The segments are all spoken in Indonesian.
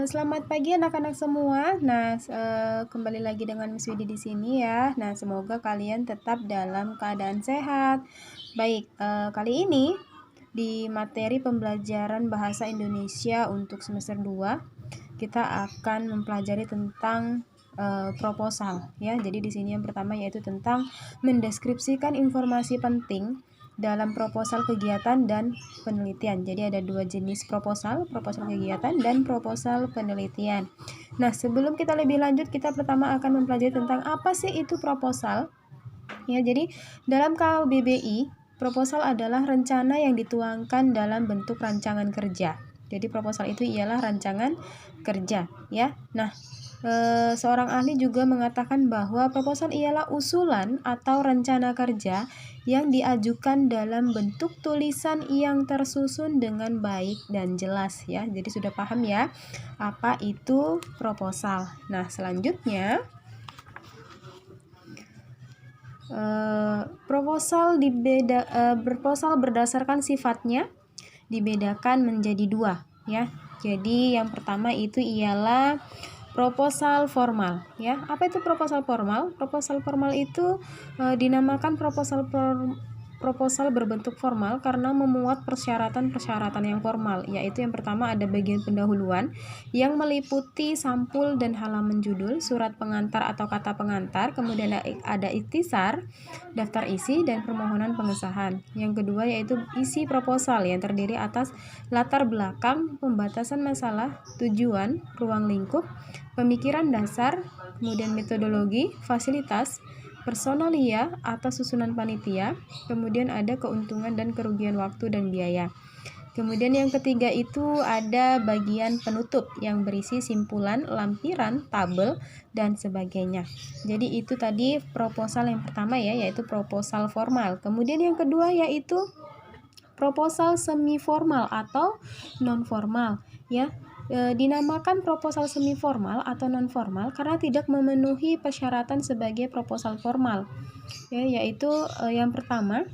Selamat pagi anak-anak semua. Nah, kembali lagi dengan Miss Widi di sini ya. Nah, semoga kalian tetap dalam keadaan sehat. Baik, kali ini di materi pembelajaran bahasa Indonesia untuk semester 2, kita akan mempelajari tentang proposal ya. Jadi di sini yang pertama yaitu tentang mendeskripsikan informasi penting dalam proposal kegiatan dan penelitian. Jadi ada dua jenis proposal kegiatan dan proposal penelitian. Nah, sebelum kita lebih lanjut, kita pertama akan mempelajari tentang apa sih itu proposal. Ya, jadi dalam KBBI, proposal adalah rencana yang dituangkan dalam bentuk rancangan kerja. Jadi proposal itu ialah rancangan kerja, ya. Nah, seorang ahli juga mengatakan bahwa proposal ialah usulan atau rencana kerja yang diajukan dalam bentuk tulisan yang tersusun dengan baik dan jelas ya. Jadi sudah paham ya apa itu proposal. Nah, selanjutnya proposal berdasarkan sifatnya dibedakan menjadi dua ya. Jadi yang pertama itu ialah proposal formal ya. Apa itu proposal formal? Proposal formal itu dinamakan proposal berbentuk formal karena memuat persyaratan-persyaratan yang formal, yaitu yang pertama ada bagian pendahuluan yang meliputi sampul dan halaman judul, surat pengantar atau kata pengantar, kemudian ada ikhtisar, daftar isi, dan permohonan pengesahan. Yang kedua yaitu isi proposal yang terdiri atas latar belakang, pembatasan masalah, tujuan, ruang lingkup, pemikiran dasar, kemudian metodologi, fasilitas, personalia atau susunan panitia, kemudian ada keuntungan dan kerugian waktu dan biaya. Kemudian yang ketiga itu ada bagian penutup yang berisi simpulan, lampiran, tabel, dan sebagainya. Jadi itu tadi proposal yang pertama ya, yaitu proposal formal. Kemudian yang kedua yaitu proposal semi formal atau non formal ya. Dinamakan proposal semi formal atau non formal karena tidak memenuhi persyaratan sebagai proposal formal ya, yaitu yang pertama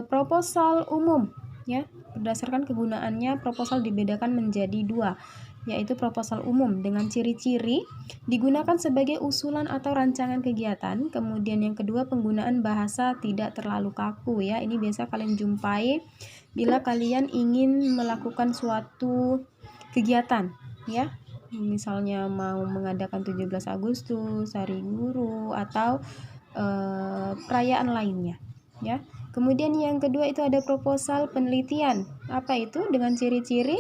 proposal umum ya. Berdasarkan kegunaannya, proposal dibedakan menjadi dua, yaitu proposal umum dengan ciri-ciri digunakan sebagai usulan atau rancangan kegiatan. Kemudian yang kedua, penggunaan bahasa tidak terlalu kaku ya. Ini biasa kalian jumpai bila kalian ingin melakukan suatu kegiatan ya. Misalnya mau mengadakan 17 Agustus, Hari Guru, atau perayaan lainnya ya. Kemudian yang kedua itu ada proposal penelitian. Apa itu? Dengan ciri-ciri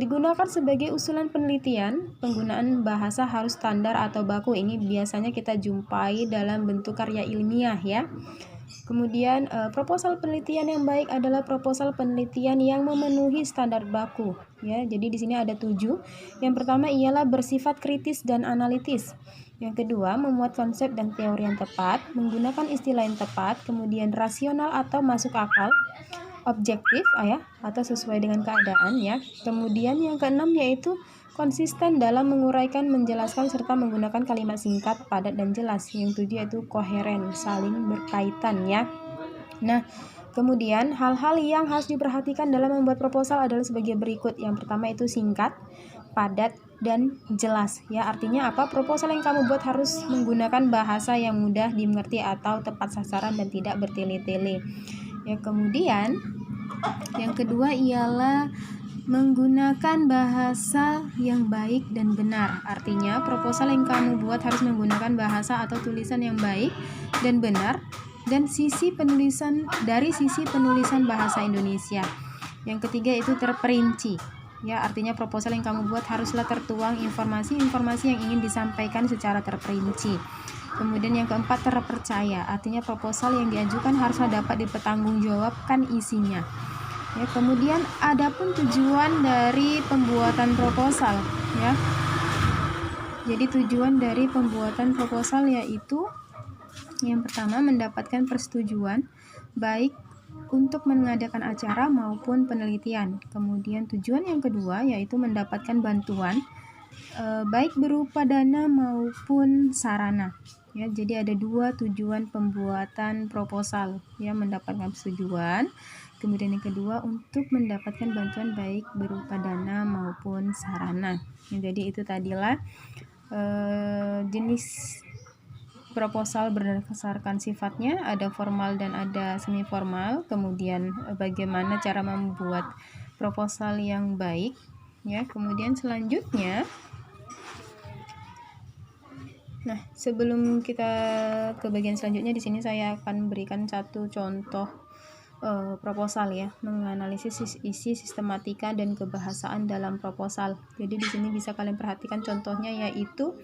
digunakan sebagai usulan penelitian, penggunaan bahasa harus standar atau baku. Ini biasanya kita jumpai dalam bentuk karya ilmiah ya. Kemudian proposal penelitian yang baik adalah proposal penelitian yang memenuhi standar baku ya. Jadi di sini ada 7. Yang pertama ialah bersifat kritis dan analitis. Yang kedua, memuat konsep dan teori yang tepat, menggunakan istilah yang tepat, kemudian rasional atau masuk akal, objektif ya, atau sesuai dengan keadaan ya. Kemudian yang keenam yaitu konsisten dalam menguraikan, menjelaskan, serta menggunakan kalimat singkat, padat, dan jelas. Yang tujuh yaitu koheren, saling berkaitan ya. Nah, kemudian hal-hal yang harus diperhatikan dalam membuat proposal adalah sebagai berikut. Yang pertama itu singkat, padat, dan jelas ya. Artinya apa? Proposal yang kamu buat harus menggunakan bahasa yang mudah dimengerti atau tepat sasaran dan tidak bertele-tele. Ya, kemudian yang kedua ialah menggunakan bahasa yang baik dan benar. Artinya proposal yang kamu buat harus menggunakan bahasa atau tulisan yang baik dan benar dan sisi penulisan bahasa Indonesia. Yang ketiga itu terperinci. Ya, artinya proposal yang kamu buat haruslah tertuang informasi-informasi yang ingin disampaikan secara terperinci. Kemudian yang keempat terpercaya. Artinya proposal yang diajukan haruslah dapat dipertanggungjawabkan isinya. Ya, kemudian adapun tujuan dari pembuatan proposal ya. Jadi tujuan dari pembuatan proposal yaitu yang pertama mendapatkan persetujuan baik untuk mengadakan acara maupun penelitian. Kemudian tujuan yang kedua yaitu mendapatkan bantuan baik berupa dana maupun sarana. Ya, jadi ada dua tujuan pembuatan proposal ya, mendapatkan persetujuan. Kemudian yang kedua untuk mendapatkan bantuan baik berupa dana maupun dan sarana. Jadi itu tadilah jenis proposal berdasarkan sifatnya, ada formal dan ada semi formal. Kemudian bagaimana cara membuat proposal yang baik, ya. Kemudian selanjutnya, nah sebelum kita ke bagian selanjutnya, di sini saya akan berikan satu contoh proposal, ya, menganalisis isi, sistematika dan kebahasaan dalam proposal. Jadi di sini bisa kalian perhatikan contohnya, yaitu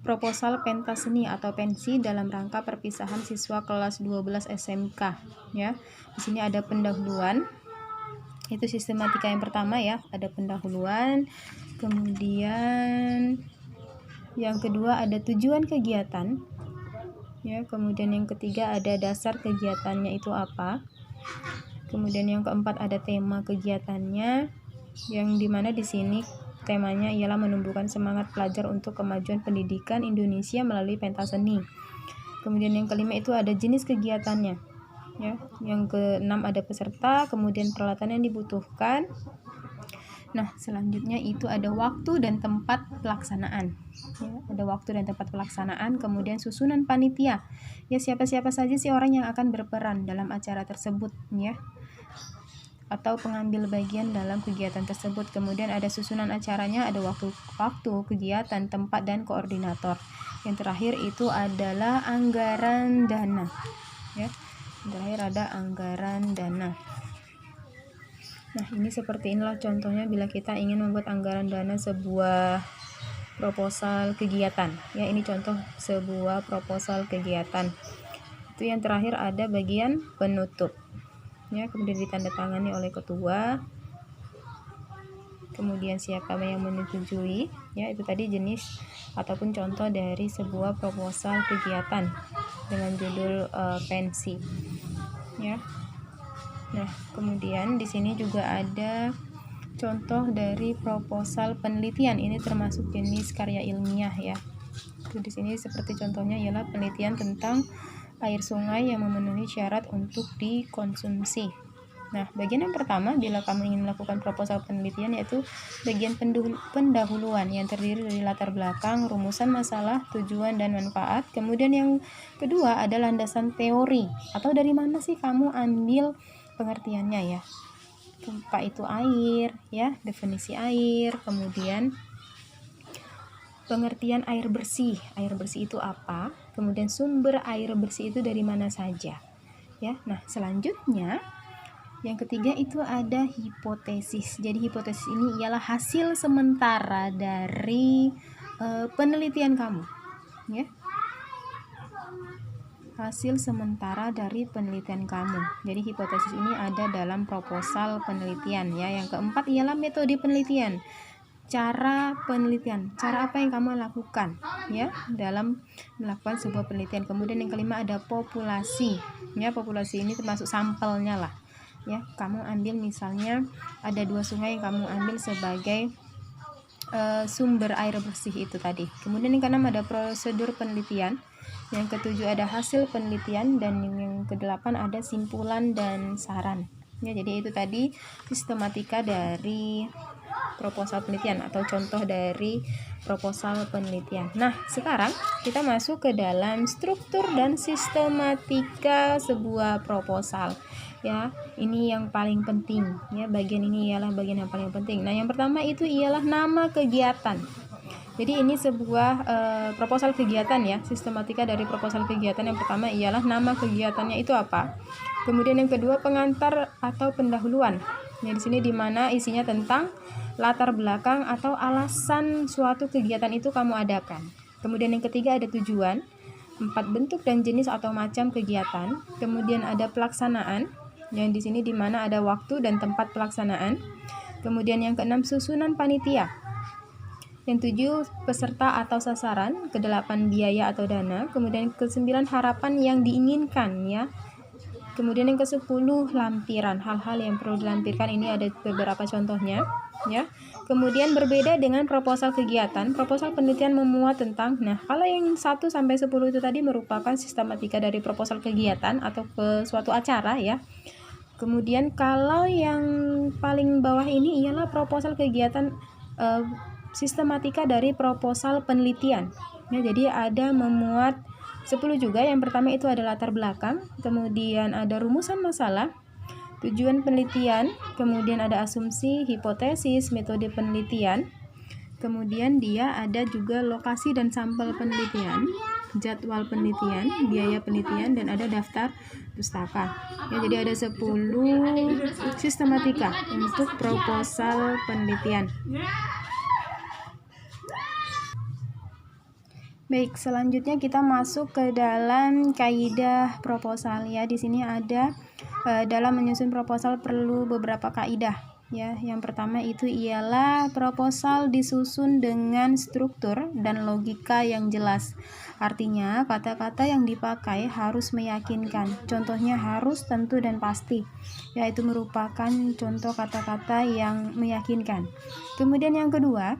proposal pentas seni atau pensi dalam rangka perpisahan siswa kelas 12 SMK, ya. Di sini ada pendahuluan. Itu sistematika yang pertama, ya, ada pendahuluan. Kemudian yang kedua ada tujuan kegiatan, ya. Kemudian yang ketiga ada dasar kegiatannya itu apa. Kemudian yang keempat ada tema kegiatannya, yang dimana di sini temanya ialah menumbuhkan semangat pelajar untuk kemajuan pendidikan Indonesia melalui pentas seni. Kemudian yang kelima itu ada jenis kegiatannya, ya. Yang keenam ada peserta, kemudian peralatan yang dibutuhkan. Nah, selanjutnya itu ada waktu dan tempat pelaksanaan, ya, ada waktu dan tempat pelaksanaan. Kemudian susunan panitia, ya, siapa-siapa saja sih orang yang akan berperan dalam acara tersebut, ya, atau pengambil bagian dalam kegiatan tersebut. Kemudian ada susunan acaranya, ada waktu, kegiatan, tempat, dan koordinator. Yang terakhir itu adalah anggaran dana, ya. Yang terakhir ada anggaran dana. Nah, ini seperti inilah contohnya bila kita ingin membuat anggaran dana sebuah proposal kegiatan, ya. Ini contoh sebuah proposal kegiatan. Itu yang terakhir ada bagian penutup, ya, kemudian ditandatangani oleh ketua. Kemudian siapa yang menyetujui, ya. Itu tadi jenis ataupun contoh dari sebuah proposal kegiatan dengan judul pensi, ya. Nah, kemudian di sini juga ada contoh dari proposal penelitian. Ini termasuk jenis karya ilmiah, ya. Di sini seperti contohnya ialah penelitian tentang air sungai yang memenuhi syarat untuk dikonsumsi. Nah, bagian yang pertama bila kamu ingin melakukan proposal penelitian yaitu bagian pendahuluan yang terdiri dari latar belakang, rumusan masalah, tujuan dan manfaat. Kemudian yang kedua ada landasan teori, atau dari mana sih kamu ambil pengertiannya, ya. Apa itu air, ya, definisi air. Kemudian pengertian air bersih itu apa, kemudian sumber air bersih itu dari mana saja, ya. Nah, selanjutnya yang ketiga itu ada hipotesis. Jadi hipotesis ini ialah hasil sementara dari penelitian kamu, ya. Hasil sementara dari penelitian kamu. Jadi hipotesis ini ada dalam proposal penelitian, ya. Yang keempat ialah metode penelitian. Cara penelitian, cara apa yang kamu lakukan, ya, dalam melakukan sebuah penelitian. Kemudian yang kelima ada populasi, ya. Populasi ini termasuk sampelnya lah, ya. Kamu ambil misalnya ada 2 sungai yang kamu ambil sebagai sumber air bersih itu tadi. Kemudian yang keenam ada prosedur penelitian. Yang ketujuh ada hasil penelitian, dan yang kedelapan ada simpulan dan saran, ya. Jadi itu tadi sistematika dari proposal penelitian atau contoh dari proposal penelitian. Nah, sekarang kita masuk ke dalam struktur dan sistematika sebuah proposal, ya. Ini yang paling penting, ya. Bagian ini ialah bagian yang paling penting. Nah, yang pertama itu ialah nama kegiatan. Jadi ini sebuah proposal kegiatan, ya. Sistematika dari proposal kegiatan yang pertama ialah nama kegiatannya itu apa. Kemudian yang kedua pengantar atau pendahuluan. Ya, di sini dimana isinya tentang latar belakang atau alasan suatu kegiatan itu kamu adakan. Kemudian yang ketiga ada tujuan, 4 bentuk dan jenis atau macam kegiatan. Kemudian ada pelaksanaan, yang di sini dimana ada waktu dan tempat pelaksanaan. Kemudian yang keenam susunan panitia. Yang 7 peserta atau sasaran, ke-8 biaya atau dana, kemudian ke-9 harapan yang diinginkan, ya. Kemudian yang ke-10 lampiran, hal-hal yang perlu dilampirkan. Ini ada beberapa contohnya, ya. Kemudian berbeda dengan proposal kegiatan, proposal penelitian memuat tentang, nah kalau yang 1 sampai 10 itu tadi merupakan sistematika dari proposal kegiatan atau ke suatu acara, ya. Kemudian kalau yang paling bawah ini ialah proposal kegiatan sistematika dari proposal penelitian. Ya, jadi ada memuat 10 juga. Yang pertama itu ada latar belakang, kemudian ada rumusan masalah, tujuan penelitian, kemudian ada asumsi, hipotesis, metode penelitian. Kemudian dia ada juga lokasi dan sampel penelitian, jadwal penelitian, biaya penelitian, dan ada daftar pustaka. Ya, jadi ada 10 sistematika untuk proposal penelitian. Baik, selanjutnya kita masuk ke dalam kaidah proposal ya. Di sini ada dalam menyusun proposal perlu beberapa kaidah ya. Yang pertama itu ialah proposal disusun dengan struktur dan logika yang jelas. Artinya, kata-kata yang dipakai harus meyakinkan. Contohnya harus, tentu, dan pasti. Yaitu merupakan contoh kata-kata yang meyakinkan. Kemudian yang kedua,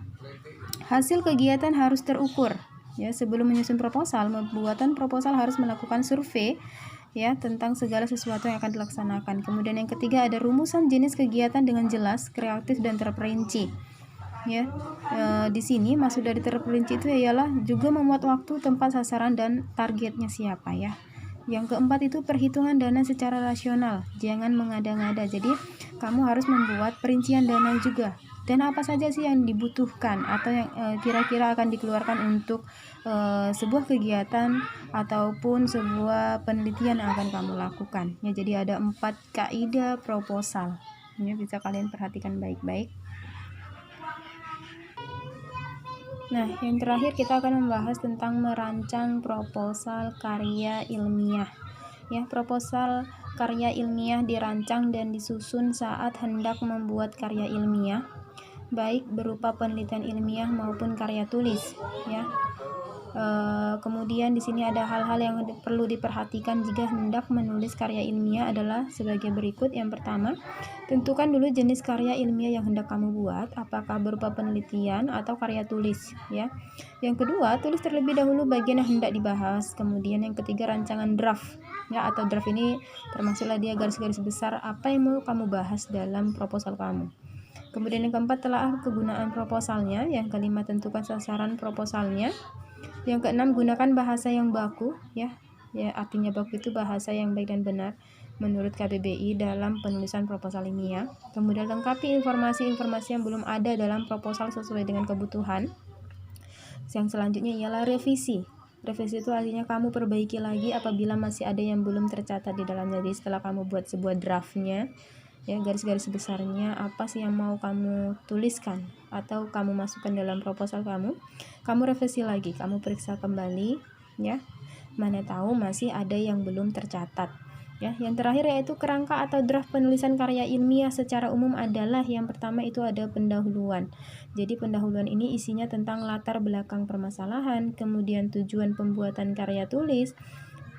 hasil kegiatan harus terukur. Ya, sebelum menyusun proposal, pembuatan proposal harus melakukan survei ya tentang segala sesuatu yang akan dilaksanakan. Kemudian yang ketiga ada rumusan jenis kegiatan dengan jelas, kreatif, dan terperinci. Ya, di sini maksud dari terperinci itu ialah juga memuat waktu, tempat, sasaran, dan targetnya siapa ya. Yang keempat itu perhitungan dana secara rasional, jangan mengada-ngada. Jadi kamu harus membuat perincian dana juga. Dan apa saja sih yang dibutuhkan atau yang kira-kira akan dikeluarkan untuk sebuah kegiatan ataupun sebuah penelitian yang akan kamu lakukan. Ya, jadi ada 4 kaidah proposal. Ya, bisa kalian perhatikan baik-baik. Nah, yang terakhir kita akan membahas tentang merancang proposal karya ilmiah. Ya, proposal karya ilmiah dirancang dan disusun saat hendak membuat karya ilmiah, baik berupa penelitian ilmiah maupun karya tulis. Ya, kemudian di sini ada hal-hal yang perlu diperhatikan jika hendak menulis karya ilmiah adalah sebagai berikut. Yang pertama, tentukan dulu jenis karya ilmiah yang hendak kamu buat, apakah berupa penelitian atau karya tulis ya. Yang kedua, tulis terlebih dahulu bagian yang hendak dibahas. Kemudian yang ketiga, rancangan draft ya, atau draft ini termasuklah dia garis-garis besar apa yang mau kamu bahas dalam proposal kamu. Kemudian yang keempat, telaah kegunaan proposalnya. Yang kelima, tentukan sasaran proposalnya. Yang keenam, gunakan bahasa yang baku ya. Ya, artinya baku itu bahasa yang baik dan benar menurut KBBI dalam penulisan proposal ilmiah. Kemudian lengkapi informasi-informasi yang belum ada dalam proposal sesuai dengan kebutuhan. Yang selanjutnya ialah revisi. Revisi itu artinya kamu perbaiki lagi apabila masih ada yang belum tercatat di dalamnya. Jadi setelah kamu buat sebuah draftnya ya, garis-garis besarnya apa sih yang mau kamu tuliskan atau kamu masukkan dalam proposal kamu revisi lagi, kamu periksa kembali ya, mana tahu masih ada yang belum tercatat ya. Yang terakhir yaitu kerangka atau draft penulisan karya ilmiah secara umum adalah yang pertama itu ada pendahuluan. Jadi pendahuluan ini isinya tentang latar belakang permasalahan, kemudian tujuan pembuatan karya tulis,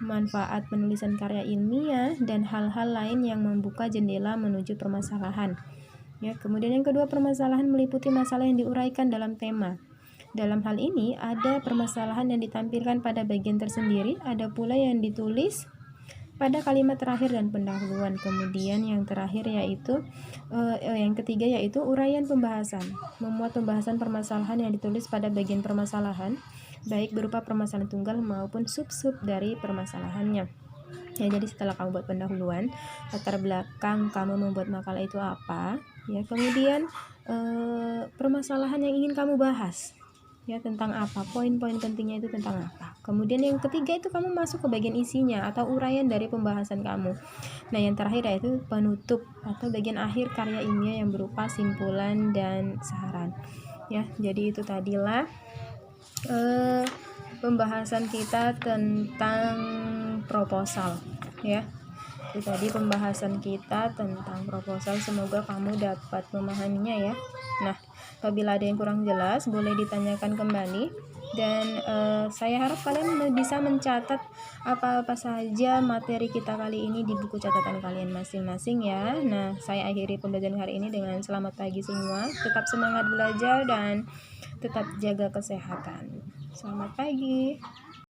manfaat penulisan karya ilmiah, dan hal-hal lain yang membuka jendela menuju permasalahan. Ya, kemudian yang kedua, permasalahan meliputi masalah yang diuraikan dalam tema. Dalam hal ini ada permasalahan yang ditampilkan pada bagian tersendiri, ada pula yang ditulis pada kalimat terakhir dan pendahuluan. Kemudian yang terakhir yaitu yang ketiga yaitu uraian pembahasan, memuat pembahasan permasalahan yang ditulis pada bagian permasalahan, baik berupa permasalahan tunggal maupun sub-sub dari permasalahannya. Ya, jadi setelah kamu buat pendahuluan, latar belakang kamu membuat makalah itu apa, ya, kemudian permasalahan yang ingin kamu bahas, ya, tentang apa, poin-poin pentingnya itu tentang apa. Kemudian yang ketiga itu kamu masuk ke bagian isinya atau uraian dari pembahasan kamu. Nah, yang terakhir yaitu penutup atau bagian akhir karya ilmiah yang berupa simpulan dan saran. Ya, jadi itu tadilah pembahasan kita tentang proposal ya. Itu tadi pembahasan kita tentang proposal, semoga kamu dapat memahaminya ya. Nah, apabila ada yang kurang jelas boleh ditanyakan kembali, dan saya harap kalian bisa mencatat apa-apa saja materi kita kali ini di buku catatan kalian masing-masing ya. Nah, saya akhiri pembelajaran hari ini dengan selamat pagi semua, tetap semangat belajar dan tetap jaga kesehatan. Selamat pagi.